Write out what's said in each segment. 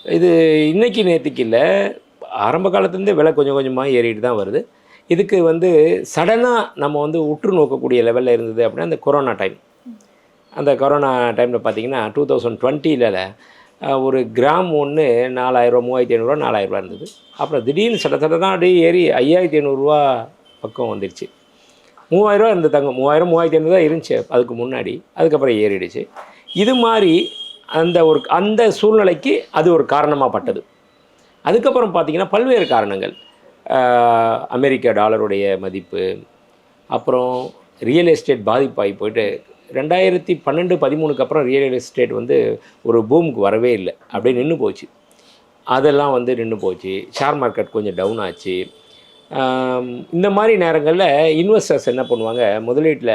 இது இன்னைக்கு நேத்திக்கு இல்ல. ஆரம்ப காலத்துலேருந்தே விலை கொஞ்சம் கொஞ்சமா ஏறிட்டு தான் வருது. இதுக்கு வந்து சடனா நம்ம வந்து உற்று நோக்கக்கூடிய லெவல்ல இருந்தது அப்படின்னா, அந்த கொரோனா டைம். அந்த கொரோனா டைமில் பார்த்தீங்கன்னா 2020ல ஒரு கிராம் ஒன்று 4000 3500 4000 இருந்தது. அப்புறம் திடீர்னு சடசடனா அப்படியே ஏறி 5500 பக்கம் வந்துருச்சு. 3000 இருந்த தங்கம் 3000 3500 தான் இருந்துச்சு அதுக்கு முன்னாடி. அதுக்கப்புறம் ஏறிடுச்சு. இது மாதிரி அந்த சூழ்நிலைக்கு அது ஒரு காரணமாக பட்டது. அதுக்கப்புறம் பார்த்தீங்கன்னா பல்வேறு காரணங்கள். அமெரிக்க டாலருடைய மதிப்பு, அப்புறம் ரியல் எஸ்டேட் பாதிப்பாகி போயிட்டு 2012 13க்கு அப்புறம் ரியல் எஸ்டேட் வந்து ஒரு பூமுக்கு வரவே இல்லை, அப்படியே நின்று போச்சு. அதெல்லாம் வந்து நின்று போச்சு. ஷேர் மார்க்கெட் கொஞ்சம் டவுன் ஆச்சு. இந்த மாதிரி நேரங்களில் இன்வெஸ்டர்ஸ் என்ன பண்ணுவாங்க, முதலீட்டில்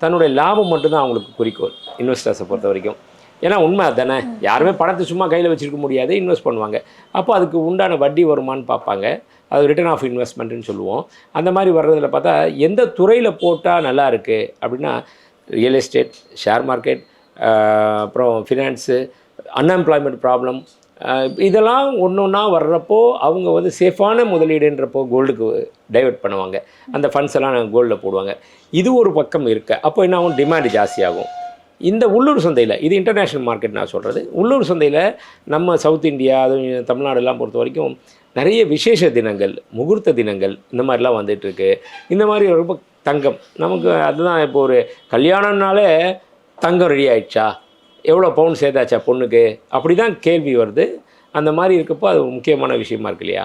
தன்னுடைய லாபம் மட்டும்தான் அவங்களுக்கு குறிக்கோள், இன்வெஸ்டர்ஸை பொறுத்த வரைக்கும். ஏன்னா உண்மை அதுதானே, யாருமே பணத்தை சும்மா கையில் வச்சுருக்க முடியாது, இன்வெஸ்ட் பண்ணுவாங்க. அப்போ அதுக்கு உண்டான வட்டி வருமானு பார்ப்பாங்க. அது ரிட்டர்ன் ஆஃப் இன்வெஸ்ட்மெண்ட்டுன்னு சொல்லுவோம். அந்த மாதிரி வர்றதில் பார்த்தா எந்த துறையில் போட்டால் நல்லா இருக்குது அப்படின்னா, ரியல் எஸ்டேட், ஷேர் மார்க்கெட், அப்புறம் ஃபினான்ஸு, அன்எம்ப்ளாய்மெண்ட் ப்ராப்ளம், இதெல்லாம் ஒன்று ஒன்றா வர்றப்போ அவங்க வந்து சேஃபான முதலீடுன்றப்போ கோல்டுக்கு டைவெர்ட் பண்ணுவாங்க. அந்த ஃபண்ட்ஸ் எல்லாம் கோல்டில் போடுவாங்க. இது ஒரு பக்கம் இருக்க, அப்போ என்ன ஆகும், டிமாண்ட் ஜாஸ்தியாகும். இந்த உள்ளூர் சந்தையில், இது இன்டர்நேஷ்னல் மார்க்கெட் நான் சொல்கிறது, உள்ளூர் சந்தையில் நம்ம சவுத் இந்தியா அதுவும் தமிழ்நாடெல்லாம் பொறுத்த வரைக்கும் நிறைய விசேஷ தினங்கள், முகூர்த்த தினங்கள் இந்த மாதிரிலாம் வந்துட்டுருக்கு. இந்த மாதிரி ரொம்ப தங்கம் நமக்கு அதுதான். இப்போ ஒரு கல்யாணம்னாலே தங்கம் ரெடி ஆகிடுச்சா, எவ்வளோ பவுன் சேர்த்தாச்சா பொண்ணுக்கு, அப்படி தான் கேள்வி வருது. அந்த மாதிரி இருக்கப்போ அது முக்கியமான விஷயமா இருக்கு இல்லையா.